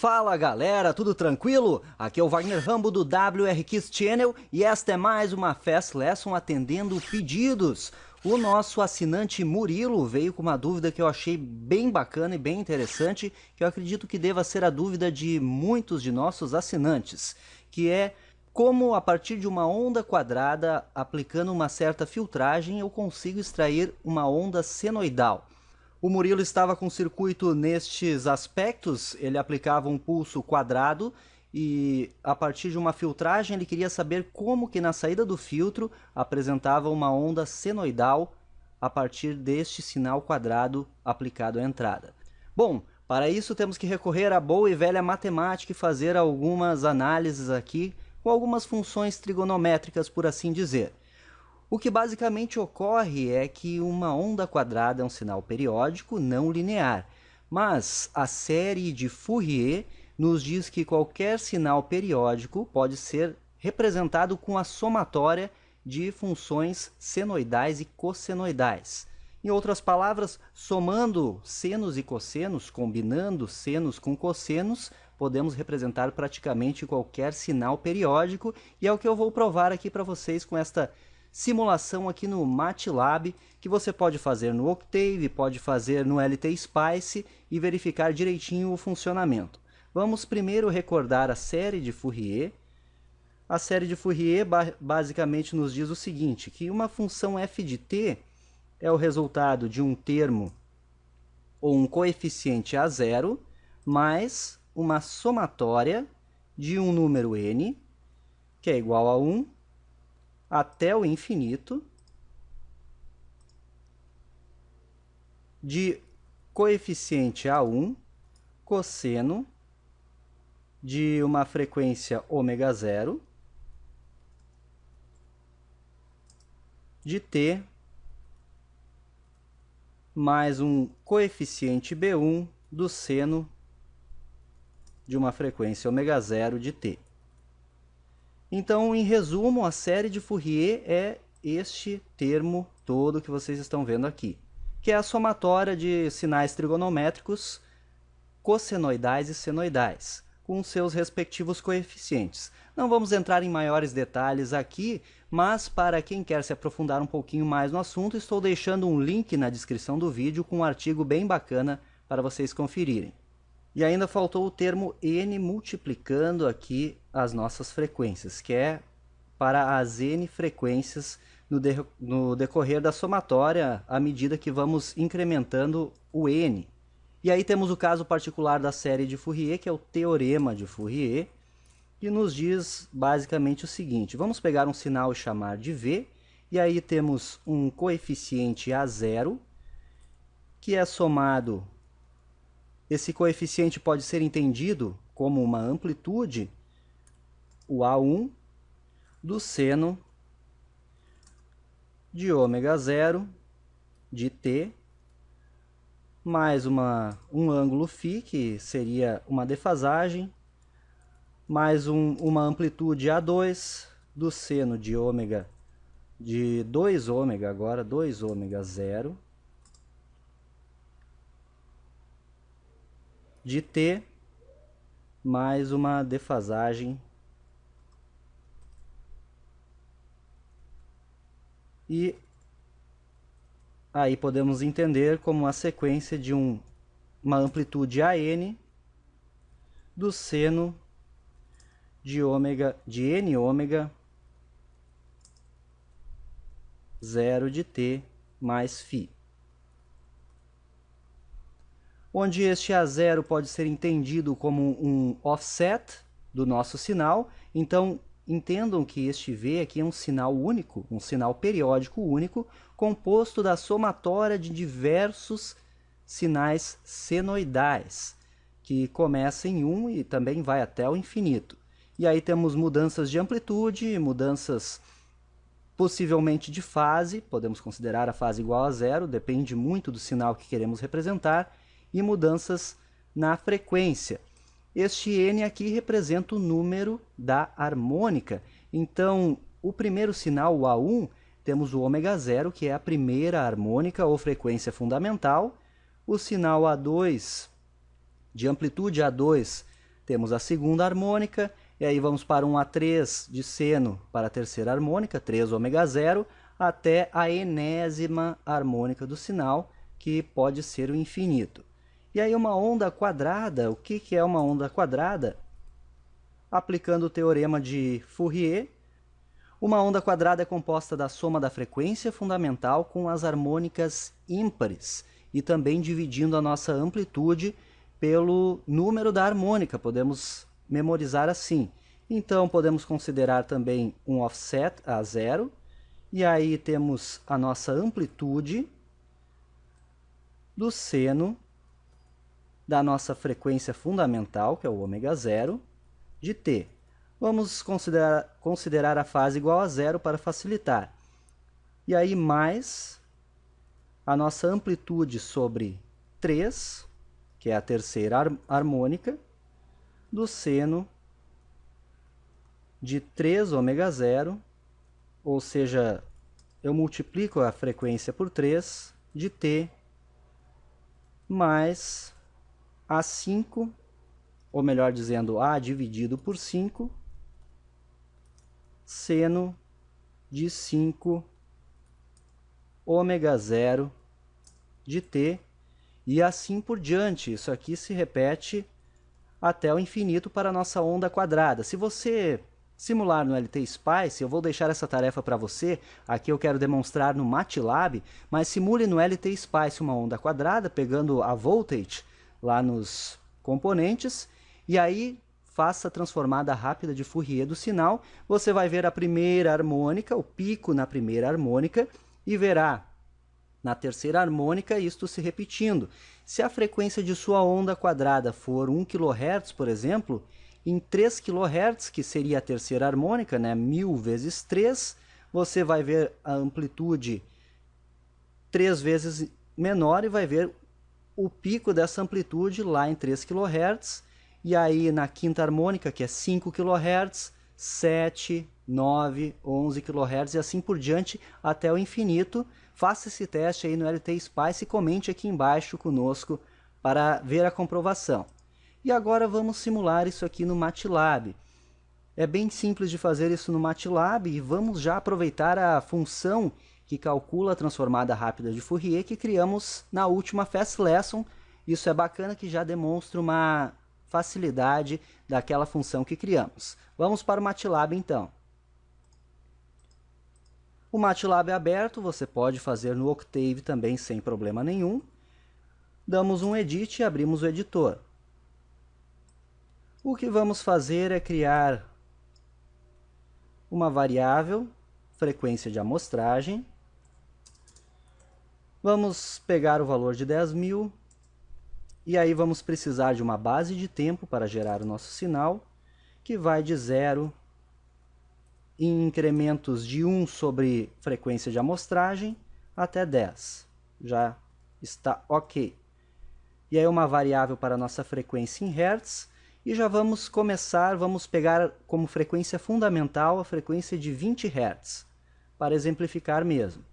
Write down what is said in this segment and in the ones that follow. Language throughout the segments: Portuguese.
Fala galera, tudo tranquilo? Aqui é o Wagner Rambo do WR Kiss Channel e esta é mais uma Fast Lesson atendendo pedidos. O nosso assinante Murilo veio com uma dúvida que eu achei bem bacana e bem interessante, que eu acredito que deva ser a dúvida de muitos de nossos assinantes, que é como a partir de uma onda quadrada, aplicando uma certa filtragem, eu consigo extrair uma onda senoidal. O Murilo estava com circuito nestes aspectos, ele aplicava um pulso quadrado e a partir de uma filtragem ele queria saber como que na saída do filtro apresentava uma onda senoidal a partir deste sinal quadrado aplicado à entrada. Bom, para isso temos que recorrer à boa e velha matemática e fazer algumas análises aqui com algumas funções trigonométricas, por assim dizer. O que basicamente ocorre é que uma onda quadrada é um sinal periódico não linear, mas a série de Fourier nos diz que qualquer sinal periódico pode ser representado com a somatória de funções senoidais e cossenoidais. Em outras palavras, somando senos e cossenos, combinando senos com cossenos, podemos representar praticamente qualquer sinal periódico, e é o que eu vou provar aqui para vocês com esta simulação aqui no MATLAB, que você pode fazer no Octave, pode fazer no LTSpice e verificar direitinho o funcionamento. Vamos primeiro recordar a série de Fourier. A série de Fourier basicamente nos diz o seguinte, que uma função f de t é o resultado de um termo ou um coeficiente a zero mais uma somatória de um número n, que é igual a 1, até o infinito, de coeficiente A1 cosseno de uma frequência ω0 de t mais um coeficiente B1 do seno de uma frequência ω0 de t. Então, em resumo, a série de Fourier é este termo todo que vocês estão vendo aqui, que é a somatória de sinais trigonométricos cossenoidais e senoidais, com seus respectivos coeficientes. Não vamos entrar em maiores detalhes aqui, mas para quem quer se aprofundar um pouquinho mais no assunto, estou deixando um link na descrição do vídeo com um artigo bem bacana para vocês conferirem. E ainda faltou o termo n multiplicando aqui as nossas frequências, que é para as n frequências no decorrer da somatória, à medida que vamos incrementando o n. E aí temos o caso particular da série de Fourier, que é o teorema de Fourier, que nos diz basicamente o seguinte. Vamos pegar um sinal e chamar de v, e aí temos um coeficiente A0, que é somado. Esse coeficiente pode ser entendido como uma amplitude, o A1, do seno de ω0 de t, mais um ângulo φ, que seria uma defasagem, mais uma amplitude A2 do seno de ômega, de 2ω agora, 2ω0, de t mais uma defasagem e aí podemos entender como a sequência de uma amplitude AN do seno de nω 0 de t mais φ. Onde este A0 pode ser entendido como um offset do nosso sinal. Então, entendam que este V aqui é um sinal único, um sinal periódico único, composto da somatória de diversos sinais senoidais, que começa em 1 e também vai até o infinito. E aí temos mudanças de amplitude, mudanças possivelmente de fase, podemos considerar a fase igual a zero, depende muito do sinal que queremos representar, e mudanças na frequência. Este n aqui representa o número da harmônica. Então, o primeiro sinal, o A1, temos o ω0, que é a primeira harmônica ou frequência fundamental. O sinal A2, de amplitude A2, temos a segunda harmônica, e aí vamos para um A3 de seno para a terceira harmônica, 3 ômega zero, até a enésima harmônica do sinal, que pode ser o infinito. E aí uma onda quadrada, o que é uma onda quadrada? Aplicando o teorema de Fourier, uma onda quadrada é composta da soma da frequência fundamental com as harmônicas ímpares, e também dividindo a nossa amplitude pelo número da harmônica, podemos memorizar assim. Então podemos considerar também um offset a zero, e aí temos a nossa amplitude do seno da nossa frequência fundamental, que é o ômega zero, de t. Vamos considerar a fase igual a zero para facilitar. E aí mais a nossa amplitude sobre 3, que é a terceira harmônica, do seno de 3 ômega zero, ou seja, eu multiplico a frequência por 3 de t, mais A5, ou melhor dizendo, A dividido por 5, seno de 5 ômega zero de t, e assim por diante. Isso aqui se repete até o infinito para a nossa onda quadrada. Se você simular no LT Spice, eu vou deixar essa tarefa para você, aqui eu quero demonstrar no MATLAB, mas simule no LT Spice uma onda quadrada, pegando a voltage lá nos componentes, e aí faça a transformada rápida de Fourier do sinal. Você vai ver a primeira harmônica, o pico na primeira harmônica, e verá na terceira harmônica isto se repetindo. Se a frequência de sua onda quadrada for 1 kHz, por exemplo, em 3 kHz, que seria a terceira harmônica, né, 1000 vezes 3, você vai ver a amplitude 3 vezes menor e vai ver o pico dessa amplitude lá em 3 kHz. E aí na quinta harmônica, que é 5 kHz, 7, 9, 11 kHz e assim por diante até o infinito. Faça esse teste aí no LT Spice e comente aqui embaixo conosco para ver a comprovação. E agora vamos simular isso aqui no MATLAB. É bem simples de fazer isso no MATLAB e vamos já aproveitar a função que calcula a transformada rápida de Fourier que criamos na última Fast Lesson. Isso é bacana que já demonstra uma facilidade daquela função que criamos. Vamos para o MATLAB então. O MATLAB é aberto, você pode fazer no Octave também sem problema nenhum. Damos um Edit e abrimos o editor. O que vamos fazer é criar uma variável, frequência de amostragem. Vamos pegar o valor de 10.000 e aí vamos precisar de uma base de tempo para gerar o nosso sinal, que vai de 0 em incrementos de 1 sobre frequência de amostragem até 10. Já está ok. E aí uma variável para a nossa frequência em Hz. E já vamos começar, vamos pegar como frequência fundamental a frequência de 20 Hz, para exemplificar mesmo.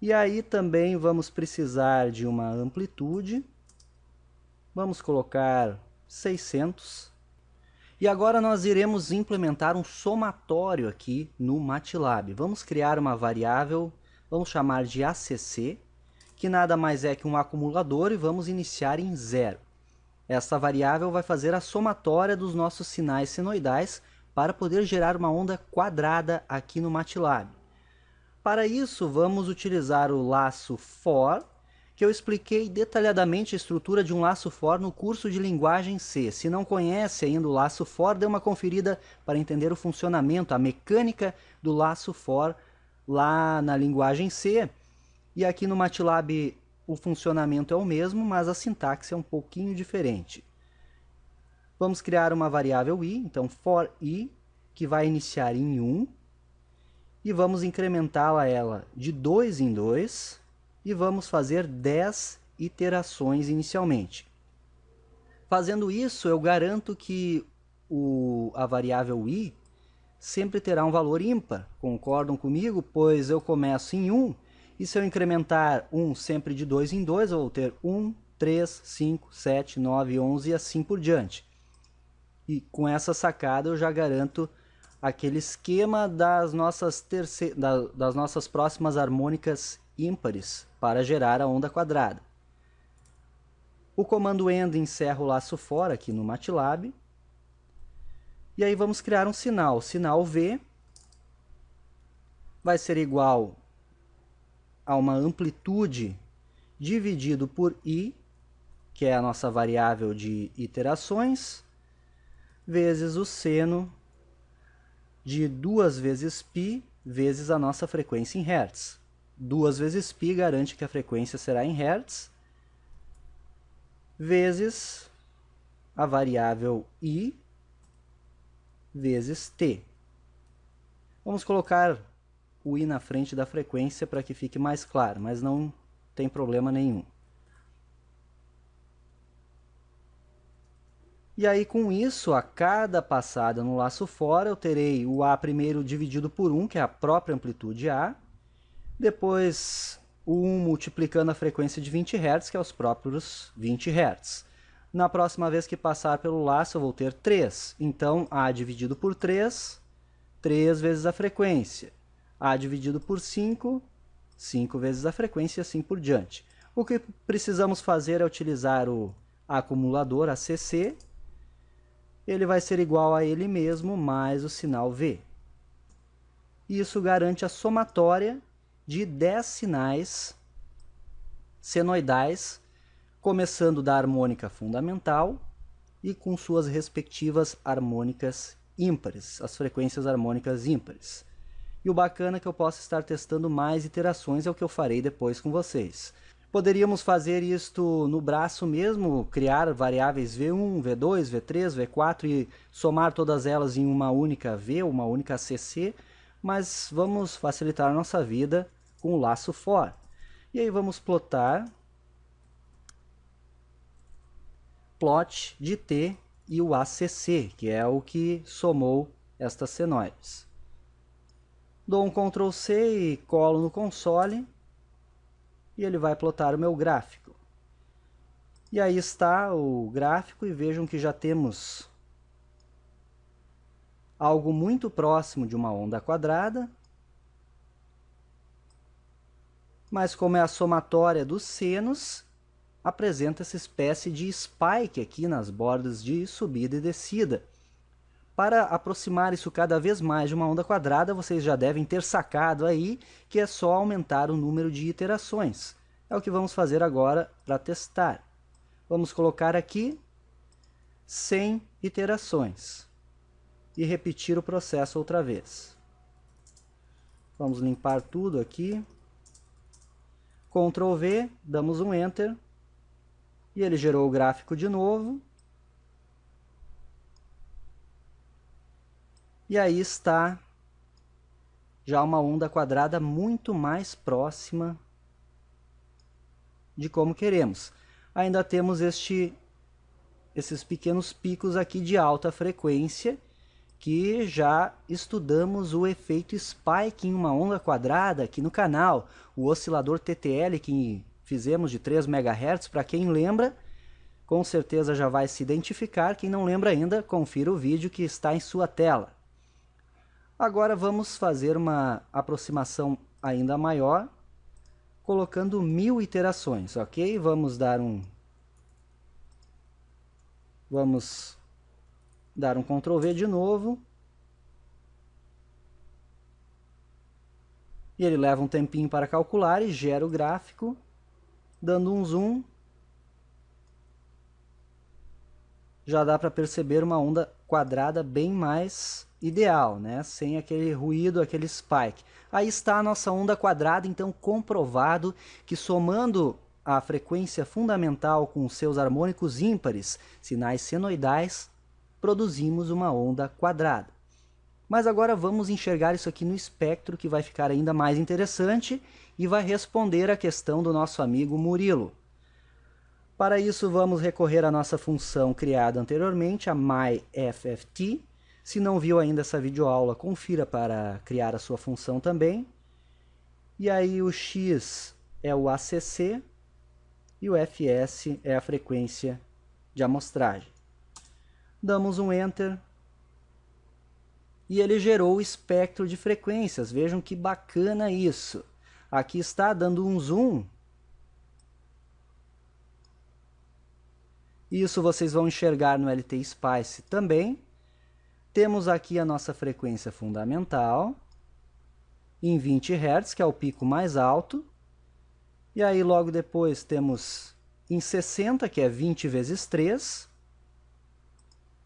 E aí também vamos precisar de uma amplitude. Vamos colocar 600. E agora nós iremos implementar um somatório aqui no MATLAB. Vamos criar uma variável, vamos chamar de ACC, que nada mais é que um acumulador, e vamos iniciar em 0. Esta variável vai fazer a somatória dos nossos sinais senoidais para poder gerar uma onda quadrada aqui no MATLAB. Para isso, vamos utilizar o laço for, que eu expliquei detalhadamente a estrutura de um laço for no curso de linguagem C. Se não conhece ainda o laço for, dê uma conferida para entender o funcionamento, a mecânica do laço for lá na linguagem C. E aqui no MATLAB o funcionamento é o mesmo, mas a sintaxe é um pouquinho diferente. Vamos criar uma variável i, então for i, que vai iniciar em 1, e vamos incrementá-la ela de 2 em 2, e vamos fazer 10 iterações inicialmente. Fazendo isso, eu garanto que a variável i sempre terá um valor ímpar. Concordam comigo? Pois eu começo em 1, e se eu incrementar 1 sempre de 2 em 2, eu vou ter 1, 3, 5, 7, 9, 11 e assim por diante. E com essa sacada eu já garanto aquele esquema das nossas, das nossas próximas harmônicas ímpares para gerar a onda quadrada. O comando END encerra o laço for aqui no MATLAB. E aí vamos criar um sinal. O sinal V vai ser igual a uma amplitude dividido por I, que é a nossa variável de iterações, vezes o seno de 2 vezes π vezes a nossa frequência em Hz. 2 vezes π garante que a frequência será em Hz, vezes a variável I vezes t. Vamos colocar o I na frente da frequência para que fique mais claro, mas não tem problema nenhum. E aí com isso, a cada passada no laço fora, eu terei o A primeiro dividido por 1, que é a própria amplitude A, depois o 1 multiplicando a frequência de 20 Hz, que é os próprios 20 Hz. Na próxima vez que passar pelo laço, eu vou ter 3. Então, A dividido por 3, 3 vezes a frequência. A dividido por 5, 5 vezes a frequência e assim por diante. O que precisamos fazer é utilizar o acumulador ACC. Ele vai ser igual a ele mesmo mais o sinal V. Isso garante a somatória de 10 sinais senoidais, começando da harmônica fundamental e com suas respectivas harmônicas ímpares, as frequências harmônicas ímpares. E o bacana é que eu posso estar testando mais iterações, é o que eu farei depois com vocês. Poderíamos fazer isto no braço mesmo, criar variáveis V1, V2, V3, V4 e somar todas elas em uma única V, uma única CC, mas vamos facilitar a nossa vida com o laço for. E aí vamos plotar plot de T e o ACC, que é o que somou estas senoides. Dou um Ctrl C e colo no console e ele vai plotar o meu gráfico. E aí está o gráfico e vejam que já temos algo muito próximo de uma onda quadrada, mas como é a somatória dos senos, apresenta essa espécie de spike aqui nas bordas de subida e descida. Para aproximar isso cada vez mais de uma onda quadrada, vocês já devem ter sacado aí que é só aumentar o número de iterações. É o que vamos fazer agora para testar. Vamos colocar aqui 100 iterações e repetir o processo outra vez. Vamos limpar tudo aqui. Ctrl V, damos um Enter e ele gerou o gráfico de novo. E aí está já uma onda quadrada muito mais próxima de como queremos. Ainda temos esses pequenos picos aqui de alta frequência, que já estudamos o efeito spike em uma onda quadrada aqui no canal. O oscilador TTL que fizemos de 3 MHz, para quem lembra, com certeza já vai se identificar. Quem não lembra ainda, confira o vídeo que está em sua tela. Agora vamos fazer uma aproximação ainda maior, colocando 1000 iterações, ok? Vamos dar um Ctrl V de novo. E ele leva um tempinho para calcular e gera o gráfico, dando um zoom. Já dá para perceber uma onda quadrada bem mais ideal, né? Sem aquele ruído, aquele spike. Aí está a nossa onda quadrada, então comprovado que somando a frequência fundamental com seus harmônicos ímpares, sinais senoidais, produzimos uma onda quadrada. Mas agora vamos enxergar isso aqui no espectro, que vai ficar ainda mais interessante e vai responder a questão do nosso amigo Murilo. Para isso vamos recorrer à nossa função criada anteriormente, a myFFT. Se não viu ainda essa videoaula, confira para criar a sua função também. E aí o X é o ACC e o FS é a frequência de amostragem. damos um Enter e ele gerou o espectro de frequências. Vejam que bacana isso. Aqui está dando um zoom. Isso vocês vão enxergar no LT Spice também. Temos aqui a nossa frequência fundamental em 20 Hz, que é o pico mais alto. E aí logo depois temos em 60, que é 20 vezes 3,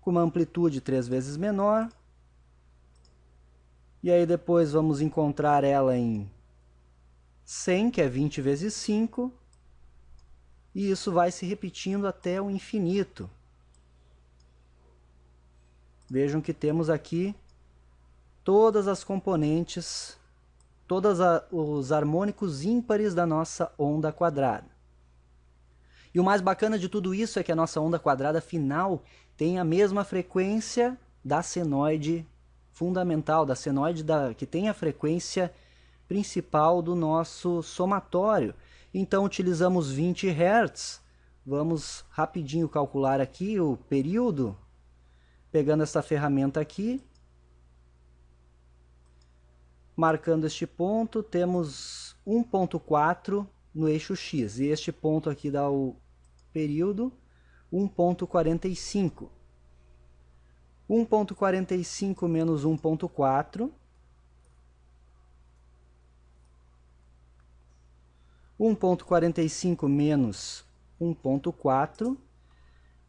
com uma amplitude 3 vezes menor. E aí depois vamos encontrar ela em 100, que é 20 vezes 5. E isso vai se repetindo até o infinito. Vejam que temos aqui todas as componentes, todos os harmônicos ímpares da nossa onda quadrada. E o mais bacana de tudo isso é que a nossa onda quadrada final tem a mesma frequência da senoide fundamental, da senoide que tem a frequência principal do nosso somatório. Então utilizamos 20 Hz. Vamos rapidinho calcular aqui o período, pegando essa ferramenta aqui. Marcando este ponto, temos 1.4 no eixo X. E este ponto aqui dá o período 1.45. 1.45 menos 1.4. 1.45 menos 1.4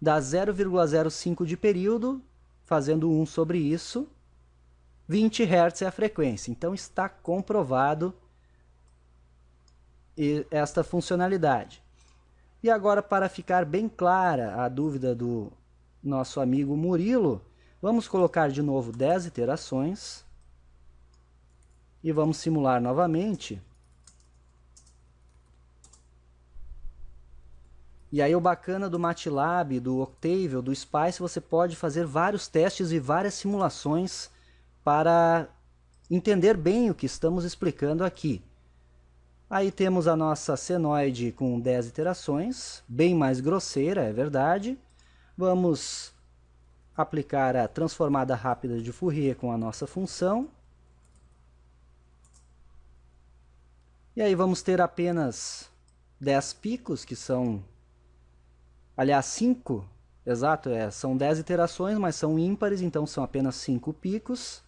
dá 0,05 de período, fazendo 1 sobre isso. 20 Hz é a frequência, então está comprovado esta funcionalidade. E agora, para ficar bem clara a dúvida do nosso amigo Murilo, vamos colocar de novo 10 iterações e vamos simular novamente. E aí o bacana do MATLAB, do Octave, do Spice, você pode fazer vários testes e várias simulações para entender bem o que estamos explicando aqui. Aí temos a nossa senoide com 10 iterações, bem mais grosseira, é verdade. Vamos aplicar a transformada rápida de Fourier com a nossa função. E aí vamos ter apenas 10 picos, que são... Aliás, 5, exato, são 10 iterações, mas são ímpares, então são apenas 5 picos.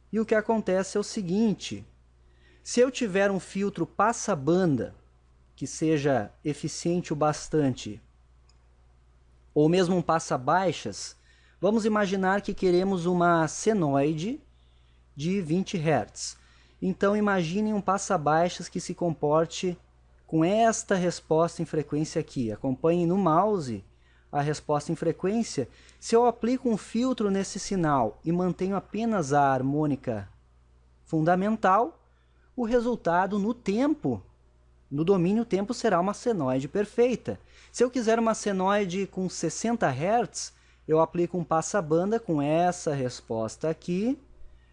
E o que acontece é o seguinte: se eu tiver um filtro passa-banda que seja eficiente o bastante, ou mesmo um passa-baixas, vamos imaginar que queremos uma senoide de 20 Hz. Então imaginem um passa-baixas que se comporte com esta resposta em frequência aqui. Acompanhem no mouse a resposta em frequência. Se eu aplico um filtro nesse sinal e mantenho apenas a harmônica fundamental, o resultado no tempo, no domínio tempo, será uma senoide perfeita. Se eu quiser uma senoide com 60 Hz, eu aplico um passa-banda com essa resposta aqui,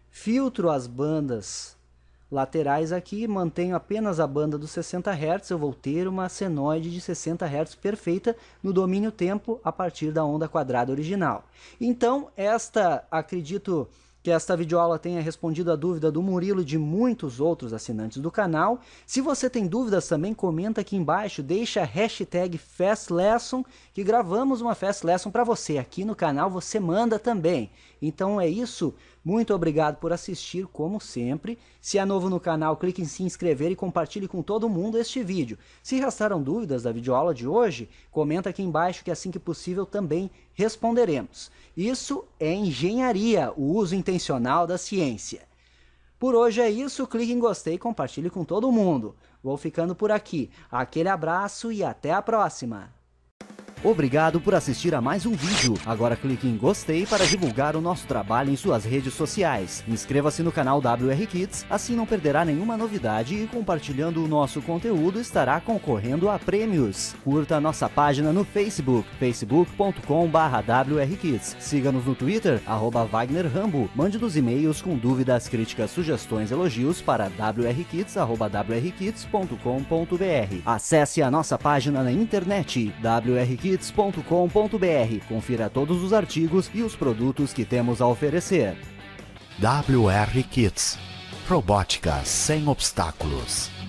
filtro as bandas laterais aqui, mantenho apenas a banda dos 60 Hz, eu vou ter uma senoide de 60 Hz perfeita no domínio tempo a partir da onda quadrada original. Então, acredito que esta videoaula tenha respondido a dúvida do Murilo e de muitos outros assinantes do canal. Se você tem dúvidas também, comenta aqui embaixo, deixa a hashtag FastLesson, que gravamos uma Fast Lesson para você. Aqui no canal você manda também. Então é isso, muito obrigado por assistir, como sempre. Se é novo no canal, clique em se inscrever e compartilhe com todo mundo este vídeo. Se restaram dúvidas da videoaula de hoje, comenta aqui embaixo que assim que possível também responderemos. Isso é engenharia, o uso intencional da ciência. Por hoje é isso, clique em gostei e compartilhe com todo mundo. Vou ficando por aqui. Aquele abraço e até a próxima! Obrigado por assistir a mais um vídeo. Agora clique em gostei para divulgar o nosso trabalho em suas redes sociais. Inscreva-se no canal WR Kids, assim não perderá nenhuma novidade e compartilhando o nosso conteúdo estará concorrendo a prêmios. Curta a nossa página no Facebook, facebook.com/WRKids. Siga-nos no Twitter, @WagnerRambo. Mande-nos e-mails com dúvidas, críticas, sugestões, elogios para wrkids@wrkids.com.br. Acesse a nossa página na internet, WRKids wrkits.com.br. Confira todos os artigos e os produtos que temos a oferecer. WR Kits. Robótica sem obstáculos.